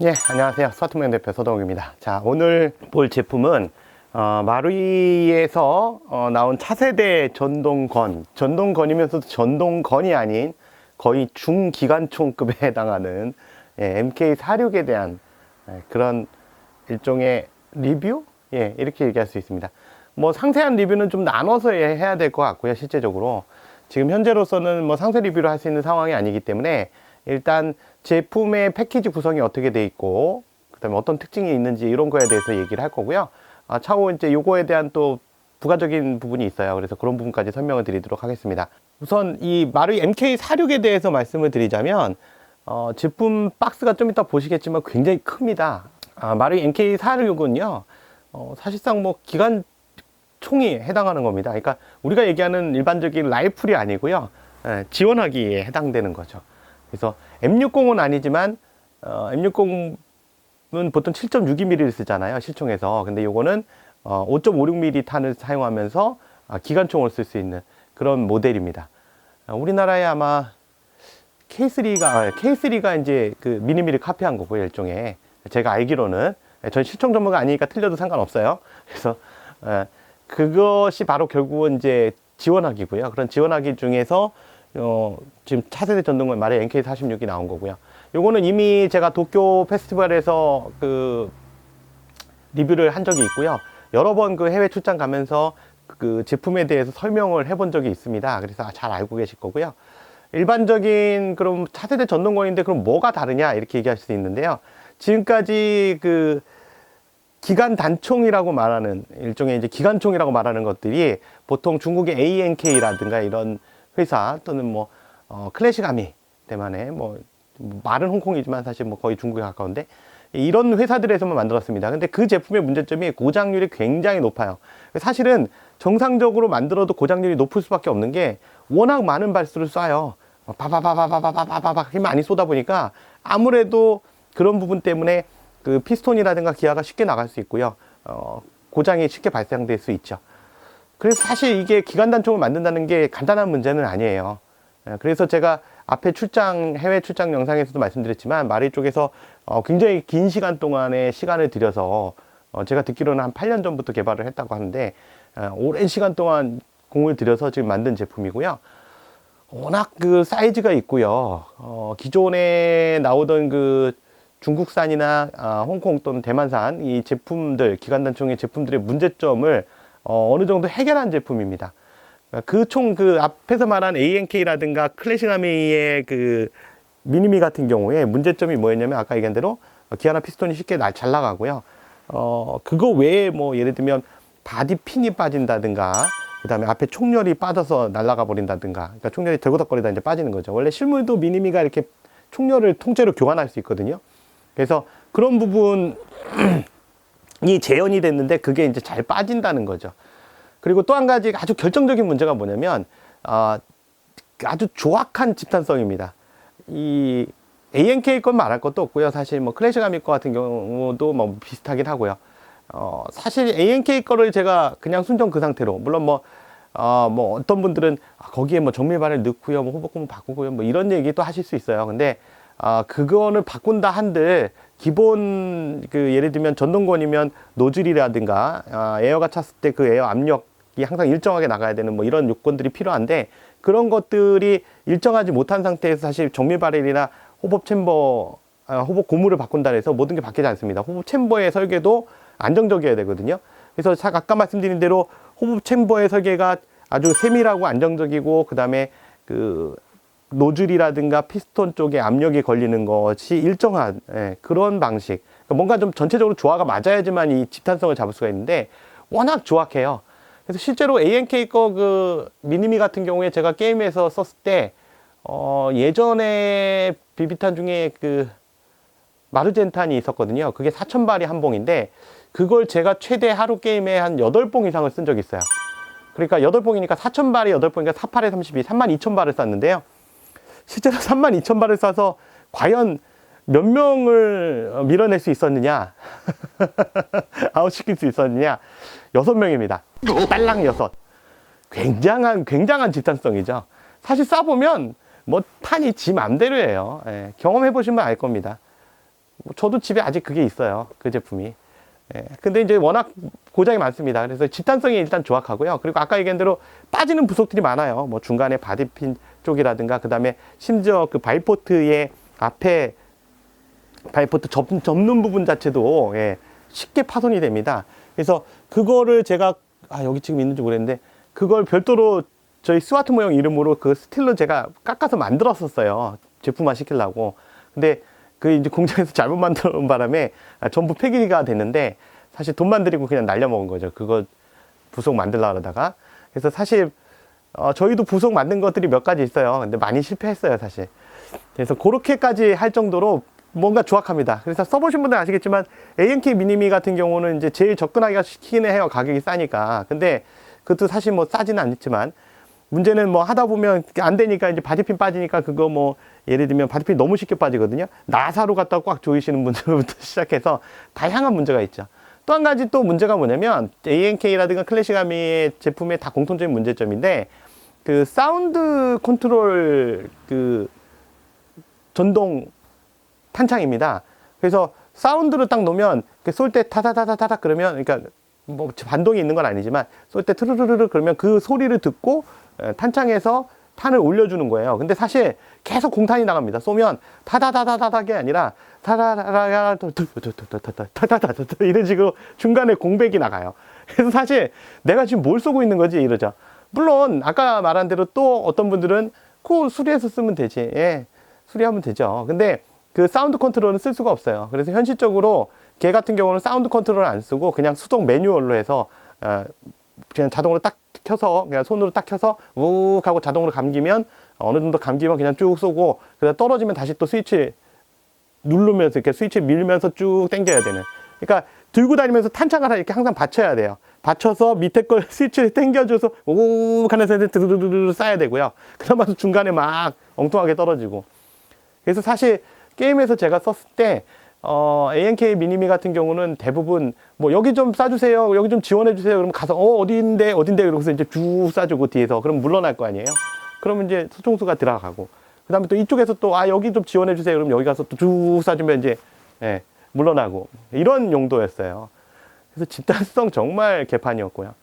예, 안녕하세요. 스마트모형 대표 서동욱입니다. 자, 오늘 볼 제품은 마루이에서 나온 차세대 전동건이면서도 전동건이 아닌 거의 중기관총급에 해당하는 MK46에 대한 그런 일종의 리뷰? 예, 이렇게 얘기할 수 있습니다. 뭐 상세한 리뷰는 좀 나눠서 해야 될 것 같고요. 실제적으로 지금 현재로서는 뭐 상세 리뷰를 할 수 있는 상황이 아니기 때문에 일단 제품의 패키지 구성이 어떻게 돼 있고 그 다음에 어떤 특징이 있는지 이런 거에 대해서 얘기를 할 거고요. 차후 이제 요거에 대한 또 부가적인 부분이 있어요. 그래서 그런 부분까지 설명을 드리도록 하겠습니다. 우선 이 마루이 MK46에 대해서 말씀을 드리자면 제품 박스가 좀 이따 보시겠지만 굉장히 큽니다. 마루이 MK46은요 사실상 뭐 기관총이 해당하는 겁니다. 그러니까 우리가 얘기하는 일반적인 라이플이 아니고요, 지원하기에 해당되는 거죠. 그래서 M60은 아니지만 M60은 보통 7.62mm를 쓰잖아요, 실총에서. 근데 요거는 5.56mm 탄을 사용하면서 기관총을 쓸 수 있는 그런 모델입니다. 우리나라에 아마 K3가 이제 그 미니미를 카피한 거고요, 일종의. 제가 알기로는. 전 실총 전문가 아니니까 틀려도 상관없어요. 그래서 그것이 바로 결국은 이제 지원하기고요. 그런 지원하기 중에서 지금 차세대 전동건 말에 MK46이 나온 거고요. 요거는 이미 제가 도쿄 페스티벌에서 그 리뷰를 한 적이 있고요. 여러 번 그 해외 출장 가면서 그 제품에 대해서 설명을 해본 적이 있습니다. 그래서 잘 알고 계실 거고요. 일반적인 그럼 차세대 전동건인데 그럼 뭐가 다르냐 이렇게 얘기할 수 있는데요. 지금까지 그 기관 단총이라고 말하는 일종의 이제 기관총이라고 말하는 것들이 보통 중국의 ANK라든가 이런 회사 또는 뭐 클래식 아미 대만의 뭐 말은 홍콩이지만 사실 뭐 거의 중국에 가까운데 이런 회사들에서만 만들었습니다. 근데 그 제품의 문제점이 고장률이 굉장히 높아요. 사실은 정상적으로 만들어도 고장률이 높을 수밖에 없는 게 워낙 많은 발수를 쏴요. 바바바바바바바바바 힘 많이 쏘다 보니까 아무래도 그런 부분 때문에 그 피스톤이라든가 기아가 쉽게 나갈 수 있고요. 고장이 쉽게 발생될 수 있죠. 그래서 사실 이게 기관단총을 만든다는 게 간단한 문제는 아니에요. 그래서 제가 앞에 해외 출장 영상에서도 말씀드렸지만 마루이 쪽에서 굉장히 긴 시간 동안의 시간을 들여서 제가 듣기로는 한 8년 전부터 개발을 했다고 하는데 오랜 시간 동안 공을 들여서 지금 만든 제품이고요. 워낙 그 사이즈가 있고요. 기존에 나오던 그 중국산이나 홍콩 또는 대만산 이 제품들, 기관단총의 제품들의 문제점을 어느 정도 해결한 제품입니다. 그 앞에서 말한 ANK라든가 클래식 아미의 그 미니미 같은 경우에 문제점이 뭐였냐면 아까 얘기한 대로 기아나 피스톤이 쉽게 잘 나가고요. 그거 외에 뭐 예를 들면 바디 핀이 빠진다든가 그 다음에 앞에 총열이 빠져서 날아가 버린다든가, 그러니까 총열이 덜거덕거리다 이제 빠지는 거죠. 원래 실물도 미니미가 이렇게 총열을 통째로 교환할 수 있거든요. 그래서 그런 부분이 재현이 됐는데 그게 이제 잘 빠진다는 거죠. 그리고 또 한 가지 아주 결정적인 문제가 뭐냐면 아주 조악한 집탄성입니다. 이 ANK 건 말할 것도 없고요. 사실 뭐 클래식 아미 거 같은 경우도 뭐 비슷하긴 하고요. 사실 ANK 거를 제가 그냥 순정 그 상태로, 물론 뭐 어떤 분들은 거기에 뭐 정밀발을 넣고요, 뭐 호복고무 바꾸고요, 뭐 이런 얘기도 하실 수 있어요. 근데 그거를 바꾼다 한들 기본 예를 들면 전동건이면 노즐이라든가 에어가 찼을 때 그 에어 압력이 항상 일정하게 나가야 되는 뭐 이런 요건들이 필요한데 그런 것들이 일정하지 못한 상태에서 사실 정밀 바렐이나 호법 챔버, 호법 고무를 바꾼다 해서 모든 게 바뀌지 않습니다. 호법 챔버의 설계도 안정적이어야 되거든요. 그래서 아까 말씀드린 대로 호법 챔버의 설계가 아주 세밀하고 안정적이고 그 다음에 그 노즐이라든가 피스톤 쪽에 압력이 걸리는 것이 일정한 그런 방식. 그러니까 뭔가 좀 전체적으로 조화가 맞아야지만 이 집탄성을 잡을 수가 있는데 워낙 조악해요. 그래서 실제로 ANK 거 그 미니미 같은 경우에 제가 게임에서 썼을 때 예전에 비비탄 중에 그 마르젠탄이 있었거든요. 그게 4,000발이 한 봉인데 그걸 제가 최대 하루 게임에 한 8봉 이상을 쓴 적이 있어요. 그러니까 8봉이니까 4,000발이 8봉이니까 48에 32, 32,000발을 쐈는데요. 실제로 32,000발을 쏴서 과연 몇 명을 밀어낼 수 있었느냐 아웃시킬 수 있었느냐, 6명입니다. 딸랑 6. 굉장한 집단성이죠. 사실 쏴보면 뭐 탄이 지 맘대로예요. 경험해 보시면 알 겁니다. 저도 집에 아직 그게 있어요. 그 제품이. 예. 근데 이제 워낙 고장이 많습니다. 그래서 집탄성이 일단 조악하고요. 그리고 아까 얘기한 대로 빠지는 부속들이 많아요. 뭐 중간에 바디핀 쪽이라든가, 그 다음에 심지어 그 바이포트의 앞에 바이포트 접는 부분 자체도 예, 쉽게 파손이 됩니다. 그래서 그거를 제가 여기 지금 있는지 모르겠는데, 그걸 별도로 저희 스와트 모형 이름으로 그 스틸로 제가 깎아서 만들었었어요. 제품화 시키려고. 근데 그 이제 공장에서 잘못 만들어 놓은 바람에 전부 폐기가 됐는데, 사실 돈만 들이고 그냥 날려먹은 거죠. 그거 부속 만들려고 하다가. 그래서 사실 저희도 부속 만든 것들이 몇 가지 있어요. 근데 많이 실패했어요, 사실. 그래서 그렇게까지 할 정도로 뭔가 조악합니다. 그래서 써보신 분들 아시겠지만 ANK 미니미 같은 경우는 이제 제일 접근하기가 쉽긴 해요. 가격이 싸니까. 근데 그것도 사실 뭐 싸지는 않지만, 문제는 뭐 하다 보면 안 되니까 이제 바디핀 빠지니까, 그거 뭐 예를 들면 바디핀 너무 쉽게 빠지거든요. 나사로 갖다 꽉 조이시는 분들부터 시작해서 다양한 문제가 있죠. 또 한 가지 또 문제가 뭐냐면, ANK라든가 클래식아미의 제품의 다 공통적인 문제점인데, 그 사운드 컨트롤 그 전동 탄창입니다. 그래서 사운드로 딱 놓으면 쏠 때 타다다다다닥 그러면, 그러니까 뭐 반동이 있는 건 아니지만 쏠 때 트르르르 그러면 그 소리를 듣고 탄창에서 탄을 올려주는 거예요. 근데 사실 계속 공탄이 나갑니다. 쏘면 타다다다다닥이 아니라 타다다다다 이런 식으로 중간에 공백이 나가요. 그래서 사실 내가 지금 뭘 쏘고 있는 거지 이러죠. 물론 아까 말한 대로 또 어떤 분들은 그 수리해서 쓰면 되지. 예, 수리하면 되죠. 근데 그 사운드 컨트롤은 쓸 수가 없어요. 그래서 현실적으로 걔 같은 경우는 사운드 컨트롤을 안 쓰고 그냥 수동 매뉴얼로 해서 그냥 자동으로 딱 켜서, 그냥 손으로 딱 켜서 욱 하고 자동으로 감기면, 어느 정도 감기면 그냥 쭉 쏘고, 그다음 떨어지면 다시 또 스위치 누르면서 이렇게 스위치 밀면서 쭉 당겨야 되는. 그러니까 들고 다니면서 탄창을 이렇게 항상 받쳐야 돼요. 받쳐서 밑에 걸 스위치를 당겨줘서 욱 하면서 드르르르 쏴야 되고요. 그러면서 중간에 막 엉뚱하게 떨어지고. 그래서 사실 게임에서 제가 썼을 때 ANK 미니미 같은 경우는 대부분 뭐 여기 좀 쏴주세요, 여기 좀 지원해주세요. 그러면 가서 어딘데 이러면서 이제 쭉 쏴주고 뒤에서 그럼 물러날 거 아니에요. 그러면 이제 소총수가 들어가고, 그 다음에 또 이쪽에서 또 여기 좀 지원해주세요. 그럼 여기 가서 또 쭉 쏴주면 이제 물러나고, 이런 용도였어요. 그래서 집단성 정말 개판이었고요.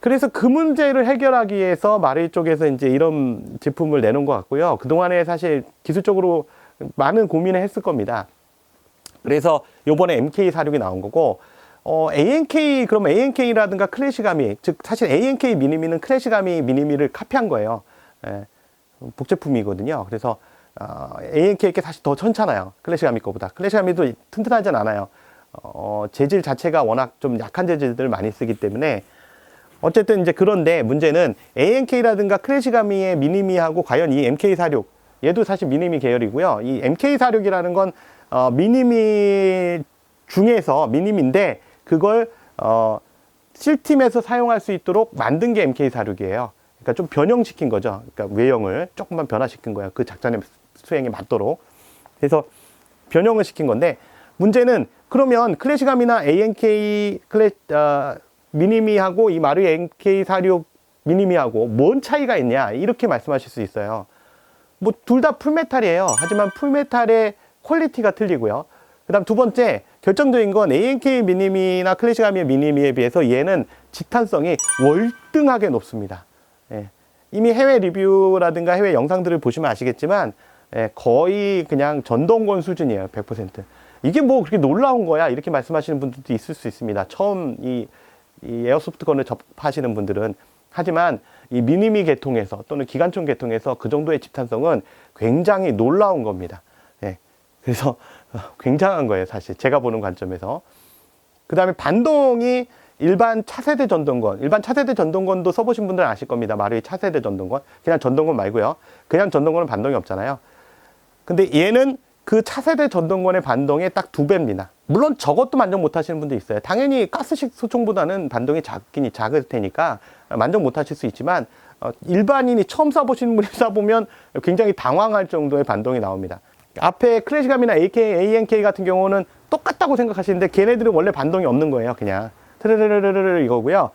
그래서 그 문제를 해결하기 위해서 마르이 쪽에서 이제 이런 제품을 내놓은 것 같고요. 그동안에 사실 기술적으로 많은 고민을 했을 겁니다. 그래서 요번에 MK46이 나온 거고, ANK, 그럼 ANK라든가 클래식아미, 즉 사실 ANK 미니미는 클래식아미 미니미를 카피한 거예요. 복제품이거든요. 그래서 ANK가 사실 더 천찮아요. 클래식아미 거보다. 클래식아미도 튼튼하진 않아요. 재질 자체가 워낙 좀 약한 재질들을 많이 쓰기 때문에. 어쨌든 이제, 그런데 문제는 ANK라든가 클래식아미의 미니미하고 과연 이 MK46, 얘도 사실 미니미 계열이고요. 이 MK46이라는 건 미니미 중에서 미니미인데, 그걸 실팀에서 사용할 수 있도록 만든 게 MK46이에요. 그러니까 좀 변형시킨 거죠. 그러니까 외형을 조금만 변화시킨 거예요. 그 작전의 수행에 맞도록. 그래서 변형을 시킨 건데, 문제는 그러면 클래식아미나 ANK 미니미하고 이 마르이 MK46 미니미하고 뭔 차이가 있냐, 이렇게 말씀하실 수 있어요. 뭐 둘 다 풀메탈이에요. 하지만 풀메탈의 퀄리티가 틀리고요. 그 다음 두 번째 결정적인 건 ANK 미니미나 클래식아미 미니미에 비해서 얘는 집탄성이 월등하게 높습니다. 이미 해외 리뷰라든가 해외 영상들을 보시면 아시겠지만 거의 그냥 전동권 수준이에요. 100%. 이게 뭐 그렇게 놀라운 거야, 이렇게 말씀하시는 분들도 있을 수 있습니다. 처음 이 에어소프트건을 접하시는 분들은. 하지만 이 미니미 계통에서 또는 기관총 계통에서 그 정도의 집탄성은 굉장히 놀라운 겁니다. 그래서 굉장한 거예요, 사실 제가 보는 관점에서. 그 다음에 반동이 일반 차세대 전동건도 써보신 분들은 아실 겁니다. 마르이 차세대 전동건, 그냥 전동건 말고요. 그냥 전동건은 반동이 없잖아요. 근데 얘는 그 차세대 전동건의 반동의 딱 2배입니다. 물론 저것도 만족 못 하시는 분도 있어요. 당연히 가스식 소총보다는 반동이 작을 테니까 만족 못 하실 수 있지만, 일반인이 처음 쏴보시는 분이 쏴보면 굉장히 당황할 정도의 반동이 나옵니다. 앞에 클래식아미나 ANK 같은 경우는 똑같다고 생각하시는데, 걔네들은 원래 반동이 없는 거예요. 그냥 트르르르르르 이거고요.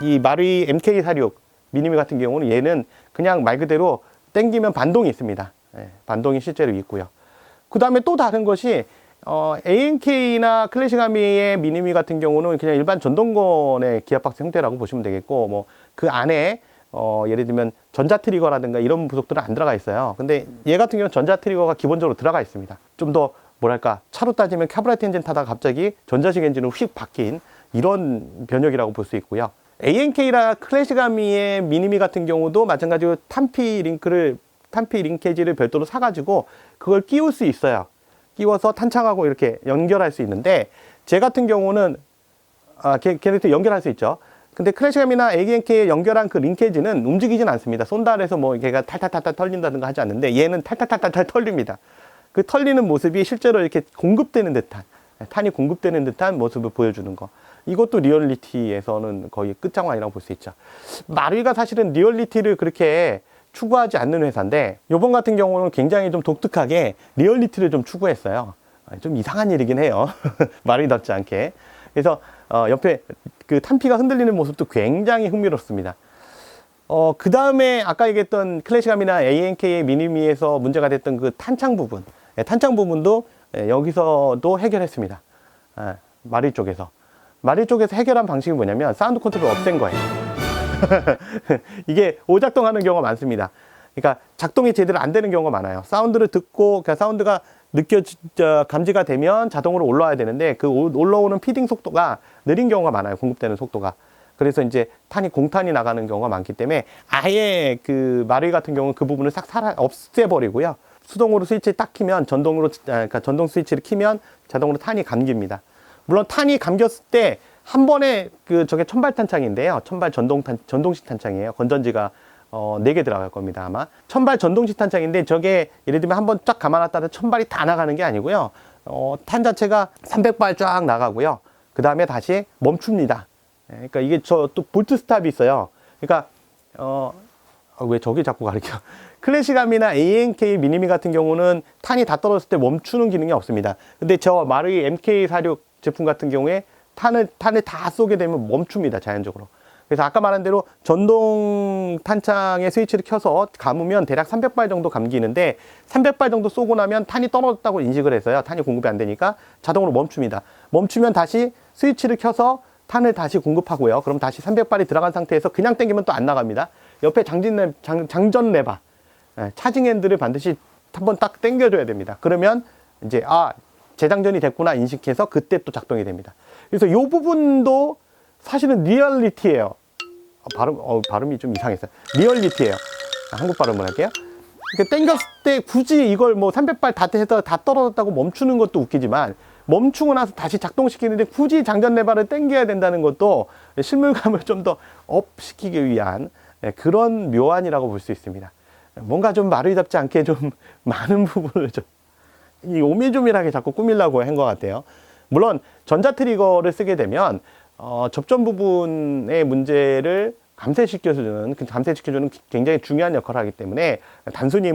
이 마르이 MK46 미니미 같은 경우는 얘는 그냥 말 그대로 땡기면 반동이 있습니다. 반동이 실제로 있고요. 그 다음에 또 다른 것이 ANK나 클래식아미의 미니미 같은 경우는 그냥 일반 전동건의 기압박스 형태라고 보시면 되겠고, 뭐 그 안에 예를 들면 전자 트리거라든가 이런 부속들은 안 들어가 있어요. 근데 얘 같은 경우는 전자 트리거가 기본적으로 들어가 있습니다. 좀 더 뭐랄까, 차로 따지면 카브라이트 엔진 타다가 갑자기 전자식 엔진으로 휙 바뀐 이런 변혁이라고 볼 수 있고요. ANK나 클래식아미의 미니미 같은 경우도 마찬가지로 탄피 링케지를 별도로 사가지고 그걸 끼울 수 있어요. 끼워서 탄창하고 이렇게 연결할 수 있는데, 제 같은 경우는 걔네들 연결할 수 있죠. 근데 클래식아미나 ANK에 연결한 그 링케지는 움직이진 않습니다. 쏜다 해서 뭐 걔가 탈탈탈탈 털린다든가 하지 않는데, 얘는 탈탈탈탈 털립니다. 그 털리는 모습이 실제로 이렇게 공급되는 듯한, 탄이 공급되는 듯한 모습을 보여주는 거. 이것도 리얼리티에서는 거의 끝장왕이라고 볼 수 있죠. 마루이가 사실은 리얼리티를 그렇게 추구하지 않는 회사인데, 요번 같은 경우는 굉장히 좀 독특하게 리얼리티를 좀 추구했어요. 좀 이상한 일이긴 해요. 마루이답지 않게. 그래서 옆에 그 탄피가 흔들리는 모습도 굉장히 흥미롭습니다. 그 다음에 아까 얘기했던 클래식아미나 ANK의 미니미에서 문제가 됐던 그 탄창 부분, 탄창 부분도 여기서도 해결했습니다. 마루이 쪽에서 해결한 방식이 뭐냐면 사운드 컨트롤을 없앤 거예요. 이게 오작동하는 경우가 많습니다. 그러니까 작동이 제대로 안 되는 경우가 많아요. 사운드를 듣고 그 사운드가 감지가 되면 자동으로 올라와야 되는데, 그 올라오는 피딩 속도가 느린 경우가 많아요. 공급되는 속도가. 그래서 이제 공탄이 나가는 경우가 많기 때문에 아예 그 마루이 같은 경우는 그 부분을 싹 없애버리고요. 수동으로 스위치를 딱 키면 그러니까 전동 스위치를 키면 자동으로 탄이 감깁니다. 물론 탄이 감겼을 때 한 번에 저게 천발 탄창인데요. 천발 전동식 탄창이에요. 건전지가 4개 들어갈 겁니다, 아마. 천발 전동식 탄창인데, 저게 예를 들면 한번 쫙 감아놨다가 천발이 다 나가는 게 아니고요. 탄 자체가 300발 쫙 나가고요. 그 다음에 다시 멈춥니다. 그러니까 이게 또 볼트 스탑이 있어요. 그러니까 왜 저기 자꾸 가르쳐. 클래식아미나 ANK 미니미 같은 경우는 탄이 다 떨어졌을 때 멈추는 기능이 없습니다. 근데 저 마루이 MK46 제품 같은 경우에 탄을 다 쏘게 되면 멈춥니다, 자연적으로. 그래서 아까 말한 대로 전동 탄창의 스위치를 켜서 감으면 대략 300발 정도 감기는데, 300발 정도 쏘고 나면 탄이 떨어졌다고 인식을 해서요. 탄이 공급이 안 되니까 자동으로 멈춥니다. 멈추면 다시 스위치를 켜서 탄을 다시 공급하고요. 그럼 다시 300발이 들어간 상태에서 그냥 당기면 또 안 나갑니다. 옆에 장전 레바, 차징 핸들을 반드시 한번 딱 당겨줘야 됩니다. 그러면 이제 재장전이 됐구나 인식해서 그때 또 작동이 됩니다. 그래서 이 부분도 사실은 리얼리티예요. 발음이 좀 이상했어요. 리얼리티예요. 한국 발음을 할게요. 그러니까 당겼을 때 굳이 이걸 뭐 300발 다 해서 다 떨어졌다고 멈추는 것도 웃기지만, 멈추고 나서 다시 작동시키는데 굳이 장전 레버를 당겨야 된다는 것도 실물감을 좀 더 업시키기 위한 그런 묘안이라고 볼 수 있습니다. 뭔가 좀 마루이답지 않게 좀 많은 부분을 좀 오밀조밀하게 자꾸 꾸미려고 한 것 같아요. 물론 전자 트리거를 쓰게 되면 접점 부분의 문제를 감쇄시켜주는 굉장히 중요한 역할을 하기 때문에, 단순히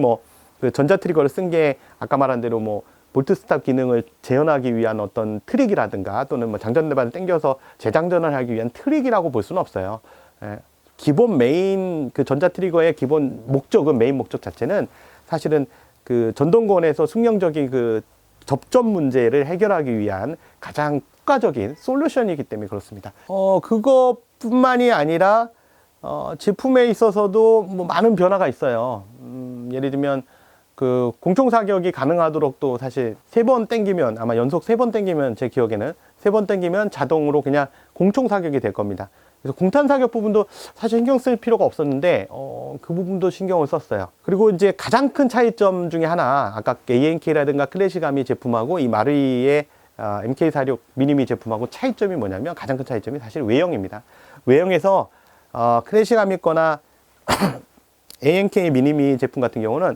그 전자 트리거를 쓴 게 아까 말한 대로 볼트 스탑 기능을 재현하기 위한 어떤 트릭이라든가, 또는 장전 레버를 당겨서 재장전을 하기 위한 트릭이라고 볼 수는 없어요. 기본 메인 전자 트리거의 기본 목적은, 메인 목적 자체는 사실은 그 전동건에서 숙련적인 접점 문제를 해결하기 위한 가장 국가적인 솔루션이기 때문에 그렇습니다. 그것뿐만이 아니라 제품에 있어서도 많은 변화가 있어요. 예를 들면 그 공총 사격이 가능하도록 또 사실 3번 땡기면, 아마 연속 3번 땡기면, 제 기억에는 3번 땡기면 자동으로 그냥 공총 사격이 될 겁니다. 그래서 공탄 사격 부분도 사실 신경 쓸 필요가 없었는데 그 부분도 신경을 썼어요. 그리고 이제 가장 큰 차이점 중에 하나, 아까 ANK라든가 클래식아미 제품하고 이 마루이의 MK46 미니미 제품하고 차이점이 뭐냐면, 가장 큰 차이점이 사실 외형입니다. 외형에서 클래식아미 거나 ANK 미니미 제품 같은 경우는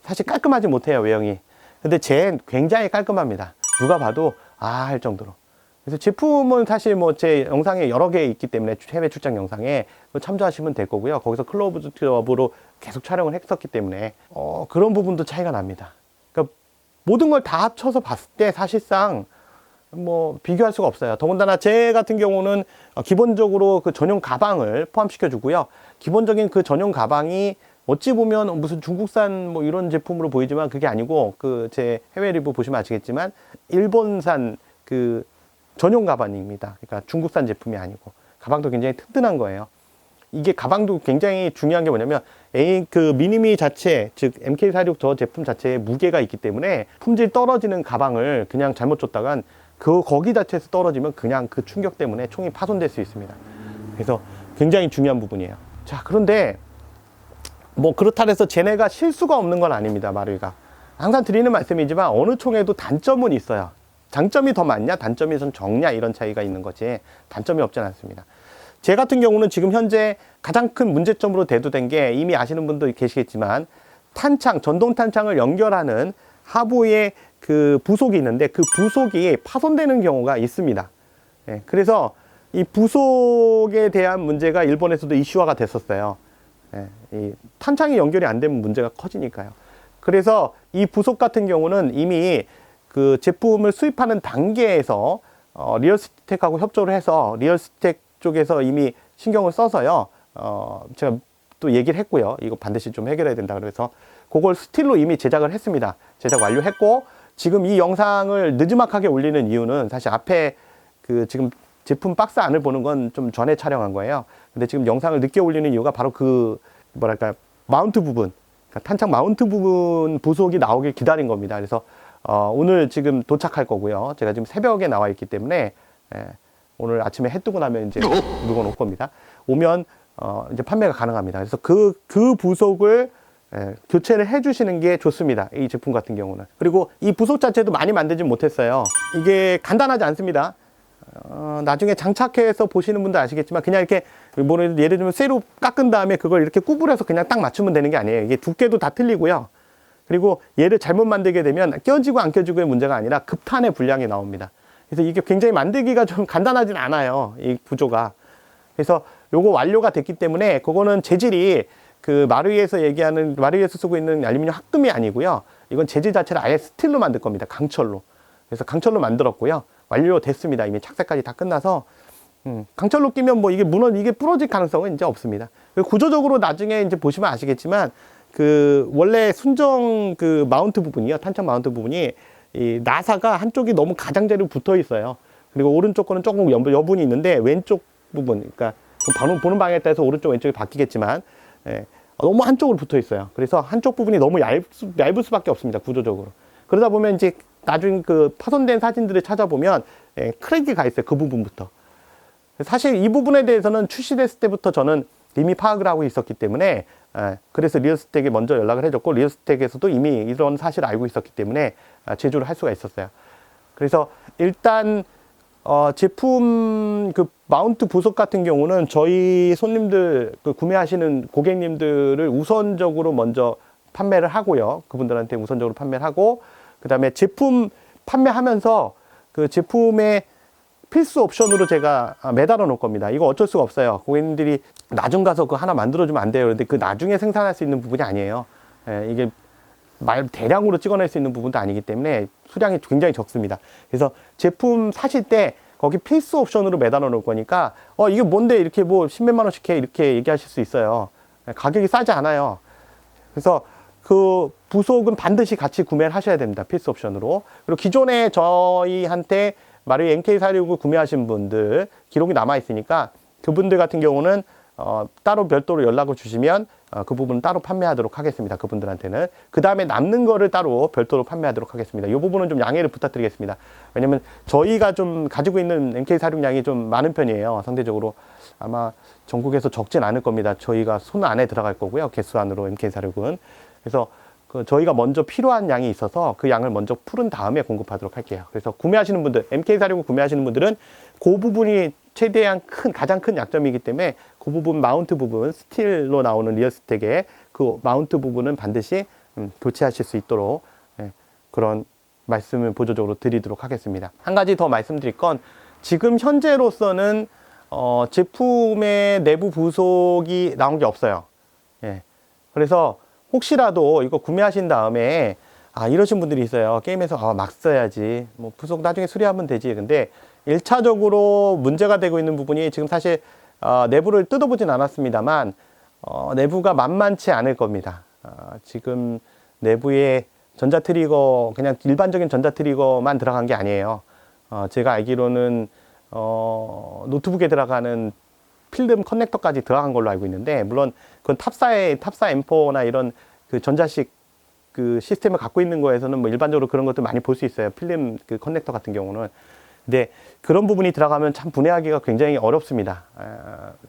사실 깔끔하지 못해요, 외형이. 근데 쟤는 굉장히 깔끔합니다. 누가 봐도 할 정도로. 그래서 제품은 사실 제 영상에 여러 개 있기 때문에, 해외 출장 영상에 참조하시면 될 거고요. 거기서 클로즈 튜브로 계속 촬영을 했었기 때문에 그런 부분도 차이가 납니다. 그러니까 모든 걸 다 합쳐서 봤을 때 사실상 비교할 수가 없어요. 더군다나 제 같은 경우는 기본적으로 그 전용 가방을 포함시켜 주고요. 기본적인 그 전용 가방이 어찌 보면 무슨 중국산 뭐 이런 제품으로 보이지만 그게 아니고 그 제 해외 리뷰 보시면 아시겠지만 일본산 그 전용 가방입니다. 그러니까 중국산 제품이 아니고 가방도 굉장히 튼튼한 거예요. 이게 가방도 굉장히 중요한 게 뭐냐면 그 미니미 자체 즉 MK46 저 제품 자체에 무게가 있기 때문에 품질 떨어지는 가방을 그냥 잘못 줬다간 거기 자체에서 떨어지면 그냥 그 충격 때문에 총이 파손될 수 있습니다. 그래서 굉장히 중요한 부분이에요. 자, 그런데 뭐 그렇다 해서 쟤네가 실수가 없는 건 아닙니다. 마루이가 항상 드리는 말씀이지만 어느 총에도 단점은 있어요. 장점이 더 많냐 단점이 좀 적냐 이런 차이가 있는 거지 단점이 없지는 않습니다. 제 같은 경우는 지금 현재 가장 큰 문제점으로 대두된 게 이미 아시는 분도 계시겠지만 탄창, 전동 탄창을 연결하는 하부에 그 부속이 있는데 그 부속이 파손되는 경우가 있습니다. 예, 그래서 이 부속에 대한 문제가 일본에서도 이슈화가 됐었어요. 예, 이 탄창이 연결이 안 되면 문제가 커지니까요. 그래서 이 부속 같은 경우는 이미 그 제품을 수입하는 단계에서 리얼스텍하고 협조를 해서 리얼스텍 쪽에서 이미 신경을 써서요. 제가 또 얘기를 했고요. 이거 반드시 좀 해결해야 된다. 그래서 그걸 스틸로 이미 제작을 했습니다. 제작 완료했고 지금 이 영상을 늦지막하게 올리는 이유는 사실 앞에 그 지금 제품 박스 안을 보는 건 좀 전에 촬영한 거예요. 근데 지금 영상을 늦게 올리는 이유가 바로 그 뭐랄까 마운트 부분, 그러니까 탄창 마운트 부분 부속이 나오길 기다린 겁니다. 그래서 오늘 지금 도착할 거고요. 제가 지금 새벽에 나와 있기 때문에 오늘 아침에 해 뜨고 나면 이제 물건 올 겁니다. 오면 이제 판매가 가능합니다. 그래서 그 부속을 교체를 해 주시는 게 좋습니다. 이 제품 같은 경우는. 그리고 이 부속 자체도 많이 만들지 못했어요. 이게 간단하지 않습니다. 나중에 장착해서 보시는 분들 아시겠지만 그냥 이렇게 뭐 예를 들면 쇠로 깎은 다음에 그걸 이렇게 구부려서 그냥 딱 맞추면 되는 게 아니에요. 이게 두께도 다 틀리고요. 그리고 얘를 잘못 만들게 되면 껴지고 안 껴지고의 문제가 아니라 급탄의 분량이 나옵니다. 그래서 이게 굉장히 만들기가 좀 간단하진 않아요. 이 구조가. 그래서 요거 완료가 됐기 때문에 그거는 재질이 그 마루이에서 쓰고 있는 알루미늄 합금이 아니고요. 이건 재질 자체를 아예 스틸로 만들 겁니다. 강철로. 그래서 강철로 만들었고요. 완료됐습니다. 이미 착색까지 다 끝나서 강철로 끼면 뭐 이게 부러질 가능성은 이제 없습니다. 구조적으로 나중에 이제 보시면 아시겠지만 그 원래 순정 그 마운트 부분이요. 탄창 마운트 부분이 이 나사가 한쪽이 너무 가장자리로 붙어 있어요. 그리고 오른쪽 거는 조금 여분이 있는데 왼쪽 부분, 그러니까 보는 방향에 따라서 오른쪽 왼쪽이 바뀌겠지만 너무 한쪽으로 붙어 있어요. 그래서 한쪽 부분이 너무 얇을 수밖에 없습니다. 구조적으로. 그러다 보면 이제 나중에 그 파손된 사진들을 찾아보면 크랙이 가 있어요. 그 부분부터. 사실 이 부분에 대해서는 출시됐을 때부터 저는 이미 파악을 하고 있었기 때문에 그래서 리얼스텍에 먼저 연락을 해줬고 리얼스텍에서도 이미 이런 사실을 알고 있었기 때문에 제조를 할 수가 있었어요. 그래서 일단 제품 그 마운트 부속 같은 경우는 저희 손님들 그 구매하시는 고객님들을 우선적으로 먼저 판매를 하고요. 그분들한테 우선적으로 판매를 하고 그 다음에 제품 판매하면서 그 제품의 필수 옵션으로 제가 매달아 놓을 겁니다. 이거 어쩔 수가 없어요. 고객님들이 나중 가서 그거 하나 만들어주면 안 돼요. 그런데 그 나중에 생산할 수 있는 부분이 아니에요. 이게 대량으로 찍어낼 수 있는 부분도 아니기 때문에 수량이 굉장히 적습니다. 그래서 제품 사실 때 거기 필수 옵션으로 매달아 놓을 거니까 이게 뭔데 이렇게 뭐 십몇만 원씩 해 이렇게 얘기하실 수 있어요. 가격이 싸지 않아요. 그래서 그 부속은 반드시 같이 구매를 하셔야 됩니다. 필수 옵션으로. 그리고 기존에 저희한테 마루이 MK46을 구매하신 분들 기록이 남아 있으니까 그분들 같은 경우는 따로 별도로 연락을 주시면 그 부분은 따로 판매하도록 하겠습니다. 그분들한테는. 그 다음에 남는 거를 따로 별도로 판매하도록 하겠습니다. 이 부분은 좀 양해를 부탁드리겠습니다. 왜냐면 저희가 좀 가지고 있는 MK46 양이 좀 많은 편이에요. 상대적으로 아마 전국에서 적진 않을 겁니다. 저희가 손 안에 들어갈 거고요. 개수 안으로 MK46은. 그래서 저희가 먼저 필요한 양이 있어서 그 양을 먼저 풀은 다음에 공급하도록 할게요. 그래서 구매하시는 분들, MK46을 구매하시는 분들은 그 부분이 최대한 가장 큰 약점이기 때문에 그 부분, 마운트 부분, 스틸로 나오는 리얼스텍의 그 마운트 부분은 반드시 교체하실 수 있도록 그런 말씀을 보조적으로 드리도록 하겠습니다. 한 가지 더 말씀드릴 건 지금 현재로서는 제품의 내부 부속이 나온 게 없어요. 그래서 혹시라도 이거 구매하신 다음에 이러신 분들이 있어요. 게임에서 막 써야지 뭐 부속 나중에 수리하면 되지. 근데 1차적으로 문제가 되고 있는 부분이 지금 사실 내부를 뜯어보진 않았습니다만 내부가 만만치 않을 겁니다. 지금 내부에 전자 트리거, 그냥 일반적인 전자 트리거만 들어간 게 아니에요. 제가 알기로는 노트북에 들어가는 필름 커넥터까지 들어간 걸로 알고 있는데, 물론 그건 탑사 M4나 이런 그 전자식 그 시스템을 갖고 있는 거에서는 뭐 일반적으로 그런 것들 많이 볼 수 있어요. 필름 그 커넥터 같은 경우는. 근데 그런 부분이 들어가면 참 분해하기가 굉장히 어렵습니다.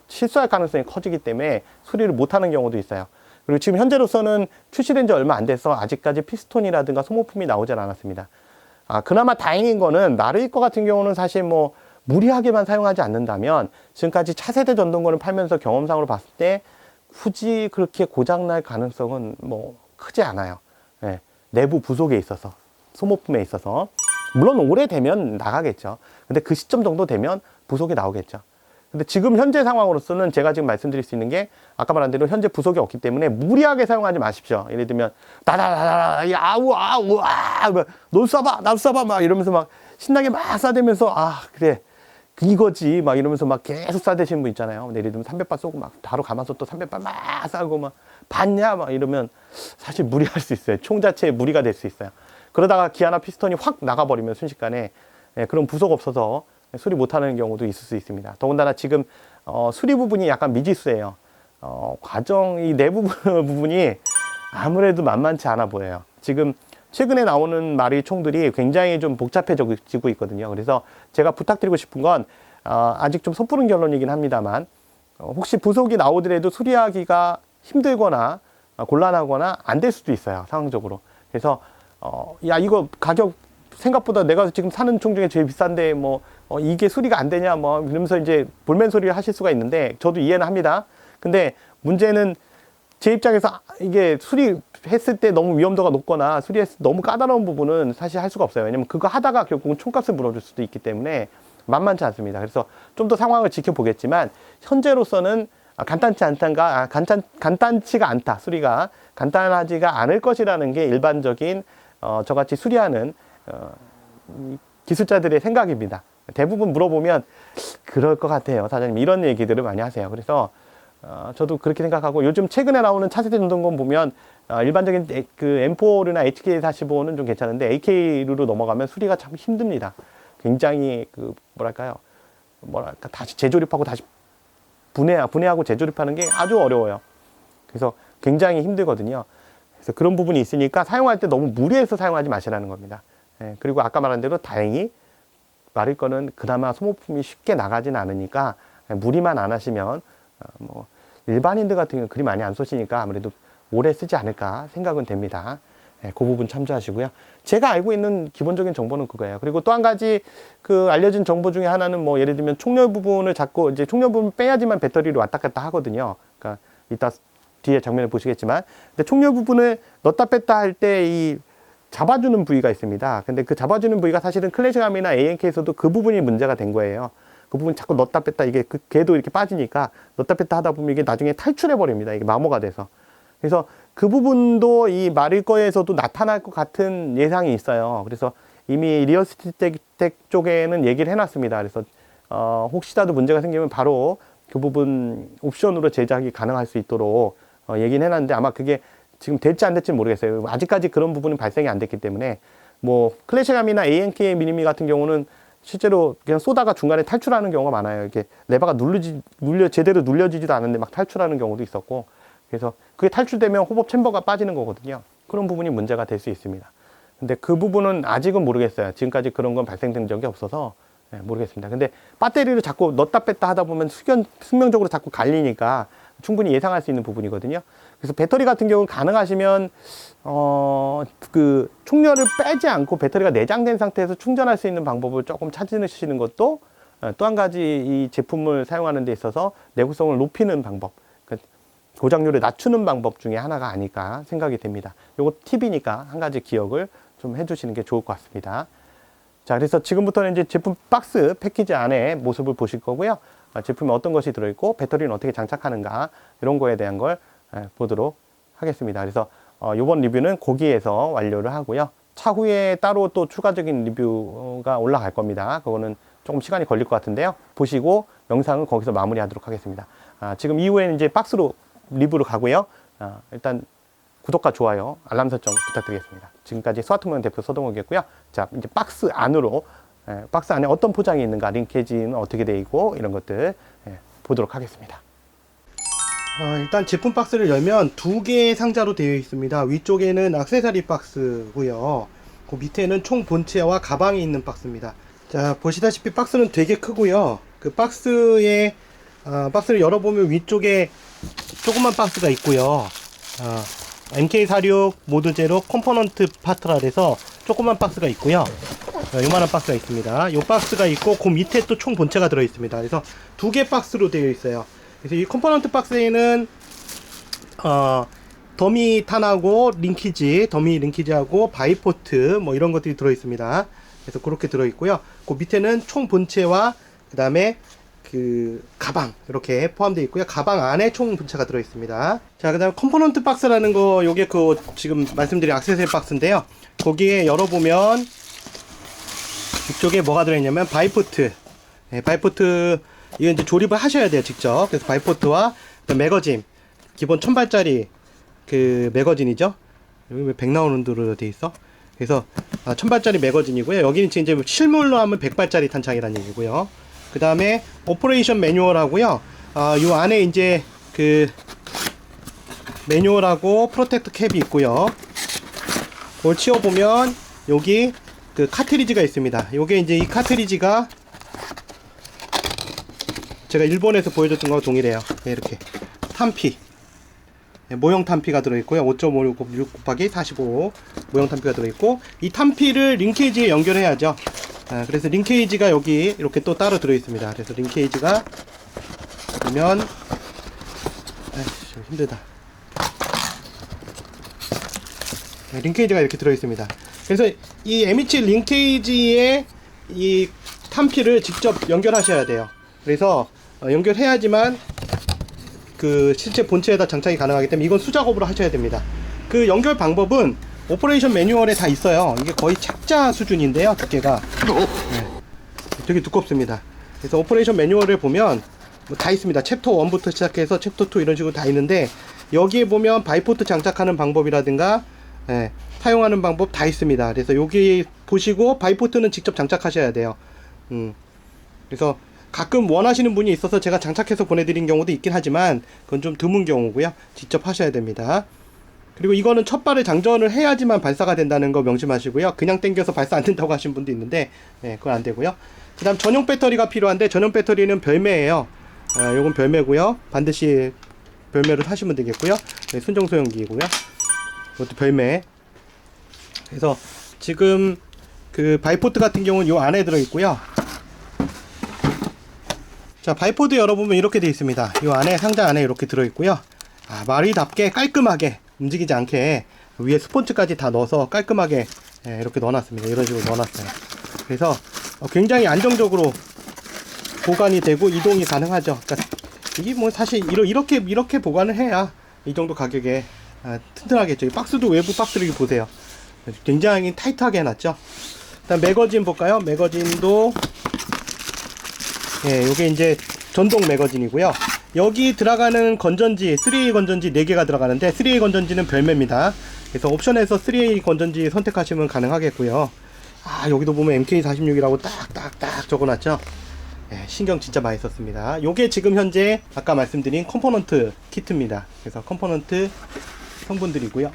실수할 가능성이 커지기 때문에 수리를 못하는 경우도 있어요. 그리고 지금 현재로서는 출시된 지 얼마 안 돼서 아직까지 피스톤이라든가 소모품이 나오질 않았습니다. 그나마 다행인 거는 나르이 거 같은 경우는 사실 뭐 무리하게만 사용하지 않는다면 지금까지 차세대 전동권을 팔면서 경험상으로 봤을 때 굳이 그렇게 고장날 가능성은 뭐 크지 않아요. 예, 내부 부속에 있어서, 소모품에 있어서. 물론 오래되면 나가겠죠. 근데 그 시점 정도 되면 부속이 나오겠죠. 근데 지금 현재 상황으로서는 제가 지금 말씀드릴 수 있는 게 아까 말한 대로 현재 부속이 없기 때문에 무리하게 사용하지 마십시오. 예를 들면 다다다다 야우 아우 아 너 쏴봐 나도 쏴봐 막 이러면서 막 신나게 막 쏴대면서 그래 이거지 막 이러면서 막 계속 쏴대시는 분 있잖아요. 예를 들면 300발 쏘고 막 바로 가면서 또 300발 막 쏴고 막 봤냐 막 이러면 사실 무리할 수 있어요. 총 자체에 무리가 될 수 있어요. 그러다가 기아나 피스톤이 확 나가버리면 순식간에 그런 부속 없어서 수리 못하는 경우도 있을 수 있습니다. 더군다나 지금 수리 부분이 약간 미지수예요. 과정 이 내부 부분이 아무래도 만만치 않아 보여요. 지금 최근에 나오는 마리 총들이 굉장히 좀 복잡해지고 있거든요. 그래서 제가 부탁드리고 싶은 건 아직 좀 섣부른 결론이긴 합니다만 혹시 부속이 나오더라도 수리하기가 힘들거나 곤란하거나 안 될 수도 있어요. 상황적으로. 그래서 야 이거 가격 생각보다 내가 지금 사는 총 중에 제일 비싼데 뭐 이게 수리가 안 되냐 뭐 이러면서 이제 볼멘 소리를 하실 수가 있는데 저도 이해는 합니다. 근데 문제는 제 입장에서 이게 수리했을 때 너무 위험도가 높거나 수리했을 때 너무 까다로운 부분은 사실 할 수가 없어요. 왜냐면 그거 하다가 결국은 총값을 물어줄 수도 있기 때문에 만만치 않습니다. 그래서 좀 더 상황을 지켜보겠지만 현재로서는 간단치가 않다. 수리가 간단하지가 않을 것이라는 게 일반적인 저같이 수리하는 기술자들의 생각입니다. 대부분 물어보면 그럴 것 같아요. 사장님 이런 얘기들을 많이 하세요. 그래서 저도 그렇게 생각하고 요즘 최근에 나오는 차세대 전동권 보면 일반적인 그 M4나 HK45는 좀 괜찮은데 AK로 넘어가면 수리가 참 힘듭니다. 굉장히 그 뭐랄까 다시 재조립하고 다시 분해하고 재조립하는 게 아주 어려워요. 그래서 굉장히 힘들거든요. 그래서 그런 부분이 있으니까 사용할 때 너무 무리해서 사용하지 마시라는 겁니다. 그리고 아까 말한 대로 다행히 마릴 거는 그나마 소모품이 쉽게 나가진 않으니까 무리만 안 하시면 뭐 일반인들 같은 경우는 그리 많이 안 쏘시니까 아무래도 오래 쓰지 않을까 생각은 됩니다. 그 부분 참조하시고요. 제가 알고 있는 기본적인 정보는 그거예요. 그리고 또 한 가지 그 알려진 정보 중에 하나는 뭐 예를 들면 총열 부분을 잡고 이제 총열 부분 빼야지만 배터리를 왔다 갔다 하거든요. 그러니까 이따 뒤에 장면을 보시겠지만, 근데 총열 부분을 넣었다 뺐다 할 때 이 잡아주는 부위가 있습니다. 근데 그 잡아주는 부위가 사실은 클래식암이나 ANK에서도 그 부분이 문제가 된 거예요. 그 부분 자꾸 넣었다 뺐다 이게 걔도 이렇게 빠지니까 넣었다 뺐다 하다 보면 이게 나중에 탈출해 버립니다. 이게 마모가 돼서. 그래서 그 부분도 이 마릴 거에서도 나타날 것 같은 예상이 있어요. 그래서 이미 리얼스틱 쪽에는 얘기를 해놨습니다. 그래서 혹시라도 문제가 생기면 바로 그 부분 옵션으로 제작이 가능할 수 있도록 얘기는 해놨는데 아마 그게 지금 될지 안 될지 모르겠어요. 아직까지 그런 부분은 발생이 안 됐기 때문에 뭐 클래식암이나 ANK 미니미 같은 경우는 실제로 그냥 쏘다가 중간에 탈출하는 경우가 많아요. 이렇게 레버가 제대로 눌려지지도 않는데 막 탈출하는 경우도 있었고, 그래서 그게 탈출되면 호법 챔버가 빠지는 거거든요. 그런 부분이 문제가 될 수 있습니다. 근데 그 부분은 아직은 모르겠어요. 지금까지 그런 건 발생된 적이 없어서 모르겠습니다. 근데 배터리를 자꾸 넣었다 뺐다 하다 보면 숙명적으로 자꾸 갈리니까 충분히 예상할 수 있는 부분이거든요. 그래서 배터리 같은 경우는 가능하시면 그 충전을 빼지 않고 배터리가 내장된 상태에서 충전할 수 있는 방법을 조금 찾으시는 것도 또 한 가지 이 제품을 사용하는 데 있어서 내구성을 높이는 방법, 그러니까 고장률을 낮추는 방법 중에 하나가 아닐까 생각이 됩니다. 요거 팁이니까 한 가지 기억을 좀 해주시는 게 좋을 것 같습니다. 자, 그래서 지금부터는 이제 제품 박스 패키지 안에 모습을 보실 거고요. 제품에 어떤 것이 들어있고 배터리는 어떻게 장착하는가 이런 거에 대한 걸 보도록 하겠습니다. 그래서 이번 리뷰는 거기에서 완료를 하고요. 차후에 따로 또 추가적인 리뷰가 올라갈 겁니다. 그거는 조금 시간이 걸릴 것 같은데요. 보시고 영상은 거기서 마무리하도록 하겠습니다. 지금 이후에는 이제 박스로 리뷰로 가고요. 일단 구독과 좋아요, 알람 설정 부탁드리겠습니다. 지금까지 스마트모션 대표 서동욱이었고요. 자, 이제 박스 안으로, 박스 안에 어떤 포장이 있는가, 링케이지는 어떻게 되어 있고, 이런 것들 보도록 하겠습니다. 일단 제품 박스를 열면 두 개의 상자로 되어 있습니다. 위쪽에는 액세서리 박스고요. 그 밑에는 총 본체와 가방이 있는 박스입니다. 자, 보시다시피 박스는 되게 크고요. 그 박스에 박스를 열어보면 위쪽에 조그만 박스가 있고요. MK46 모드 제로 컴포넌트 파트라 해서 조그만 박스가 있고요. 요만한 박스가 있습니다. 요 박스가 있고 그 밑에 또 총 본체가 들어 있습니다. 그래서 두 개 박스로 되어 있어요. 그래서 이 컴포넌트 박스에는 더미 탄하고 링키지, 더미 링키지하고 바이포트 뭐 이런 것들이 들어 있습니다. 그래서 그렇게 들어 있고요. 그 밑에는 총 본체와 그 다음에 그 가방 이렇게 포함되어 있고요. 가방 안에 총 본체가 들어 있습니다. 자, 그 다음 컴포넌트 박스라는 거, 요게 그 지금 말씀드린 액세서리 박스인데요. 거기에 열어보면 이쪽에 뭐가 들어있냐면 바이포트, 바이포트 이거 이제 조립을 하셔야 돼요, 직접. 그래서 바이포트와 매거진, 기본 1000발짜리 그 매거진이죠. 여기 왜 100 나오는 대로 돼 있어? 그래서 1000발짜리 매거진이고요. 여기는 지금 이제 실물로 하면 100발짜리 탄창이라는 얘기고요. 그 다음에 오퍼레이션 매뉴얼하고요. 요 안에 이제 그 매뉴얼하고 프로텍터 캡이 있고요. 그걸 치워보면 여기 그 카트리지가 있습니다. 요게 이제 이 카트리지가 제가 일본에서 보여줬던 거와 동일해요. 이렇게 탄피, 모형 탄피가 들어있고요. 5.56 곱하기 45 모형 탄피가 들어있고, 이 탄피를 링케이지에 연결해야죠. 그래서 링케이지가 여기 이렇게 또 따로 들어있습니다. 그래서 링케이지가 보면 좀 힘들다. 링케이지가 이렇게 들어있습니다. 그래서 이 M27 링케이지에 이 탄피를 직접 연결하셔야 돼요. 그래서 연결해야지만 그 실제 본체에다 장착이 가능하기 때문에 이건 수작업으로 하셔야 됩니다. 그 연결 방법은 오퍼레이션 매뉴얼에 다 있어요. 이게 거의 책자 수준인데요, 두께가. 되게 두껍습니다. 그래서 오퍼레이션 매뉴얼을 보면 뭐 다 있습니다. 챕터 1부터 시작해서 챕터 2 이런 식으로 다 있는데, 여기에 보면 바이포트 장착하는 방법이라든가 사용하는 방법 다 있습니다. 그래서 여기 보시고 바이포트는 직접 장착하셔야 돼요. 그래서 가끔 원하시는 분이 있어서 제가 장착해서 보내드린 경우도 있긴 하지만 그건 좀 드문 경우고요. 직접 하셔야 됩니다. 그리고 이거는 첫 발을 장전을 해야지만 발사가 된다는 거 명심하시고요. 그냥 당겨서 발사 안 된다고 하신 분도 있는데 그건 안 되고요. 그 다음 전용 배터리가 필요한데, 전용 배터리는 별매예요. 요건 별매고요. 반드시 별매로 사시면 되겠고요. 순정 소형기이고요. 이것도 별매. 그래서 지금 그 바이포트 같은 경우는 요 안에 들어있고요. 자, 바이포드 열어보면 이렇게 되어 있습니다. 이 안에, 상자 안에 이렇게 들어있고요. 마리답게 깔끔하게 움직이지 않게 위에 스폰지까지 다 넣어서 깔끔하게 이렇게 넣어놨습니다. 이런 식으로 넣어놨어요. 그래서 굉장히 안정적으로 보관이 되고 이동이 가능하죠. 그러니까 이게 뭐 사실 이렇게 보관을 해야 이 정도 가격에 튼튼하겠죠. 이 박스도, 외부 박스를 보세요. 굉장히 타이트하게 해놨죠. 일단 매거진 볼까요? 매거진도 요게 이제 전동 매거진이고요. 여기 들어가는 건전지, 3A 건전지 4개가 들어가는데 3A 건전지는 별매입니다. 그래서 옵션에서 3A 건전지 선택하시면 가능하겠고요. 여기도 보면 MK46이라고 딱딱딱 적어놨죠. 신경 진짜 많이 썼습니다. 요게 지금 현재 아까 말씀드린 컴포넌트 키트입니다. 그래서 컴포넌트 성분들이고요.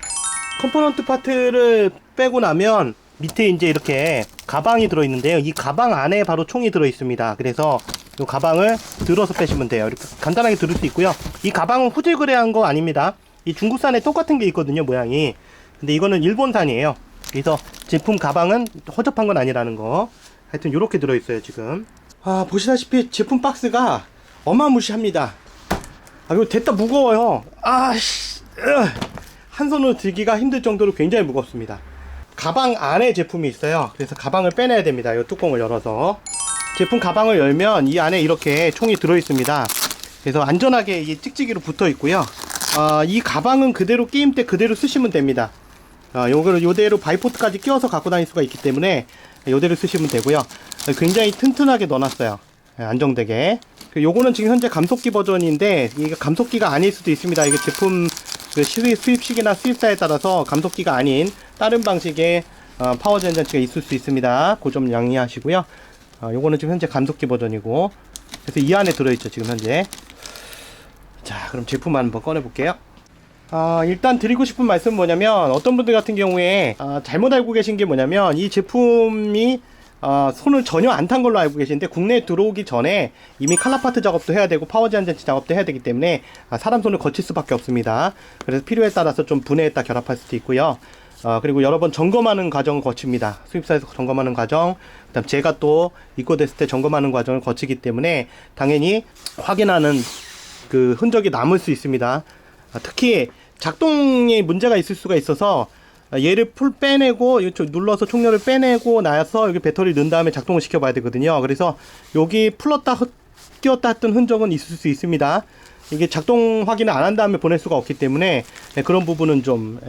컴포넌트 파트를 빼고 나면 밑에 이제 이렇게 가방이 들어있는데요. 이 가방 안에 바로 총이 들어있습니다. 그래서 이 가방을 들어서 빼시면 돼요. 이렇게 간단하게 들을 수 있고요. 이 가방은 후질그레한 거 아닙니다. 이 중국산에 똑같은 게 있거든요, 모양이. 근데 이거는 일본산이에요. 그래서 제품 가방은 허접한 건 아니라는 거. 하여튼 이렇게 들어있어요, 지금. 보시다시피 제품 박스가 어마무시합니다. 이거 됐다 무거워요. 한 손으로 들기가 힘들 정도로 굉장히 무겁습니다. 가방 안에 제품이 있어요. 그래서 가방을 빼내야 됩니다. 이 뚜껑을 열어서. 제품 가방을 열면 이 안에 이렇게 총이 들어있습니다. 그래서 안전하게 이게 찍찍이로 붙어 있고요. 이 가방은 그대로 게임 때 그대로 쓰시면 됩니다. 요거를 요대로 바이포트까지 끼워서 갖고 다닐 수가 있기 때문에 요대로 쓰시면 되고요. 굉장히 튼튼하게 넣어놨어요. 안정되게. 요거는 지금 현재 감속기 버전인데 이게 감속기가 아닐 수도 있습니다. 이게 제품 그 수입식이나 수입사에 따라서 감속기가 아닌 다른 방식의 파워 전장치가 있을 수 있습니다. 그 점 양해하시고요. 요거는 지금 현재 감속기 버전이고, 그래서 이 안에 들어있죠 지금 현재. 자, 그럼 제품 한번 꺼내 볼게요. 일단 드리고 싶은 말씀은 뭐냐면, 어떤 분들 같은 경우에 잘못 알고 계신 게 뭐냐면, 이 제품이 손을 전혀 안 탄 걸로 알고 계시는데, 국내에 들어오기 전에 이미 칼라파트 작업도 해야 되고 파워 제한장치 작업도 해야 되기 때문에 사람 손을 거칠 수밖에 없습니다. 그래서 필요에 따라서 좀 분해했다 결합할 수도 있고요. 그리고 여러 번 점검하는 과정을 거칩니다. 수입사에서 점검하는 과정, 그다음 제가 또 입고됐을 때 점검하는 과정을 거치기 때문에 당연히 확인하는 그 흔적이 남을 수 있습니다. 특히 작동에 문제가 있을 수가 있어서 얘를 풀 빼내고 눌러서 총열을 빼내고 나서 여기 배터리 넣은 다음에 작동을 시켜 봐야 되거든요. 그래서 여기 풀었다 끼웠다 했던 흔적은 있을 수 있습니다. 이게 작동 확인을 안 한 다음에 보낼 수가 없기 때문에 그런 부분은 좀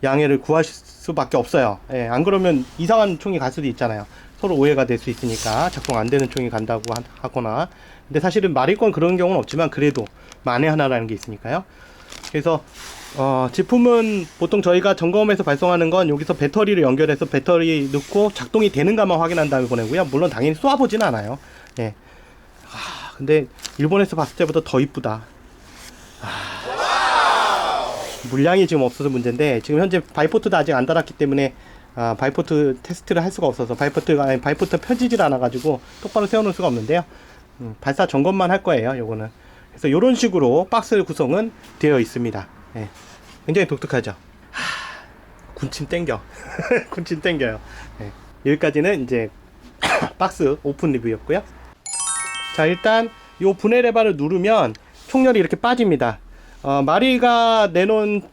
양해를 구하실 수밖에 없어요. 안 그러면 이상한 총이 갈 수도 있잖아요. 서로 오해가 될 수 있으니까 작동 안 되는 총이 간다고 하거나. 근데 사실은 말일 건 그런 경우는 없지만 그래도 만에 하나라는 게 있으니까요. 그래서 제품은 보통 저희가 점검해서 발송하는 건 여기서 배터리를 연결해서 배터리 넣고 작동이 되는가만 확인한 다음에 보내고요. 물론 당연히 쏘아보진 않아요. 근데 일본에서 봤을 때보다 더 이쁘다. 물량이 지금 없어서 문제인데, 지금 현재 바이포트도 아직 안 달았기 때문에 바이포트 테스트를 할 수가 없어서 바이포트 펴지질 않아 가지고 똑바로 세워놓을 수가 없는데요. 발사 점검만 할 거예요, 요거는. 그래서 요런 식으로 박스 구성은 되어 있습니다. 굉장히 독특하죠. 군침 땡겨. 군침 땡겨요. 여기까지는 이제 박스 오픈 리뷰였고요. 자, 일단 요 분해 레버를 누르면 총열이 이렇게 빠집니다. 마리가 내놓은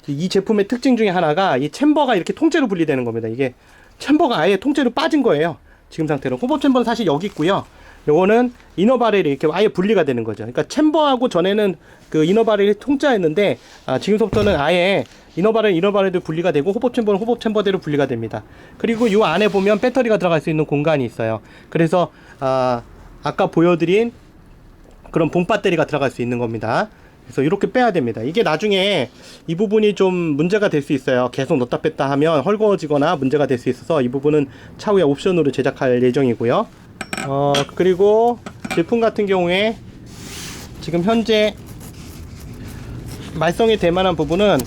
이 제품의 특징 중에 하나가 이 챔버가 이렇게 통째로 분리되는 겁니다. 이게 챔버가 아예 통째로 빠진 거예요. 지금 상태로. 호법 챔버는 사실 여기 있고요. 요거는 이너 바렐이 이렇게 아예 분리가 되는 거죠. 그러니까 챔버하고 전에는 그 이너 바렐이 통짜였는데, 지금부터는 아예 이너 바렐도 분리가 되고 호법 챔버는 호법 챔버대로 분리가 됩니다. 그리고 요 안에 보면 배터리가 들어갈 수 있는 공간이 있어요. 그래서 아까 보여드린 그런 봄 배터리가 들어갈 수 있는 겁니다. 그래서 이렇게 빼야 됩니다. 이게 나중에 이 부분이 좀 문제가 될 수 있어요. 계속 넣다 뺐다 하면 헐거워지거나 문제가 될 수 있어서 이 부분은 차후에 옵션으로 제작할 예정이고요. 그리고 제품 같은 경우에 지금 현재 말썽이 될 만한 부분은,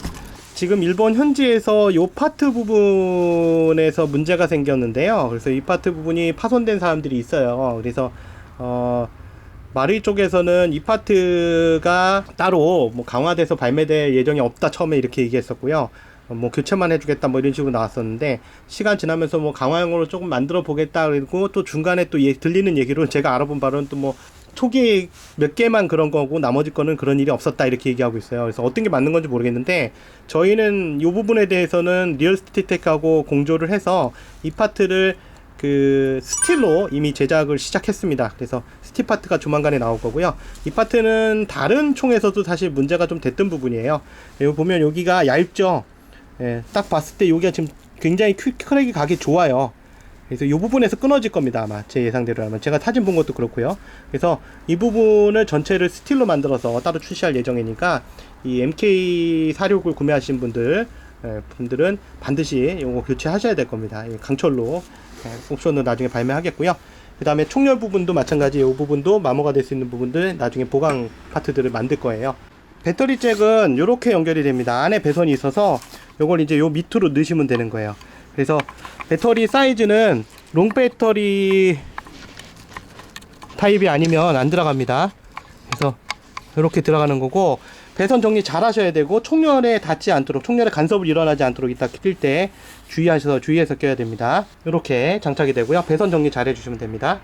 지금 일본 현지에서 요 파트 부분에서 문제가 생겼는데요. 그래서 이 파트 부분이 파손된 사람들이 있어요. 그래서 마리 쪽에서는 이 파트가 따로 뭐 강화돼서 발매될 예정이 없다 처음에 이렇게 얘기했었고요. 뭐 교체만 해주겠다 뭐 이런 식으로 나왔었는데, 시간 지나면서 뭐 강화형으로 조금 만들어 보겠다 그리고 또 중간에 또 들리는 얘기로 제가 알아본 바로는 또 뭐 초기 몇 개만 그런 거고 나머지 거는 그런 일이 없었다 이렇게 얘기하고 있어요. 그래서 어떤 게 맞는 건지 모르겠는데, 저희는 이 부분에 대해서는 리얼스티텍하고 공조를 해서 이 파트를 그 스틸로 이미 제작을 시작했습니다. 그래서 스틸 파트가 조만간에 나올 거고요. 이 파트는 다른 총에서도 사실 문제가 좀 됐던 부분이에요. 여기 보면 여기가 얇죠. 딱 봤을 때 여기가 지금 굉장히 크랙이 가기 좋아요. 그래서 이 부분에서 끊어질 겁니다. 아마 제 예상대로라면. 제가 사진 본 것도 그렇고요. 그래서 이 부분을 전체를 스틸로 만들어서 따로 출시할 예정이니까 이 MK46을 구매하신 분들은 반드시 이거 교체하셔야 될 겁니다. 강철로 옵션으로 나중에 발매하겠고요. 그 다음에 총열 부분도 마찬가지, 이 부분도 마모가 될 수 있는 부분들 나중에 보강 파트들을 만들 거예요. 배터리 잭은 이렇게 연결이 됩니다. 안에 배선이 있어서 요걸 이제 요 밑으로 넣으시면 되는 거예요. 그래서 배터리 사이즈는 롱 배터리 타입이 아니면 안 들어갑니다. 그래서 이렇게 들어가는 거고, 배선 정리 잘 하셔야 되고, 총열에 닿지 않도록, 총열에 간섭을 일어나지 않도록 이따 낄 때 주의해서 껴야 됩니다. 이렇게 장착이 되고요. 배선 정리 잘 해주시면 됩니다.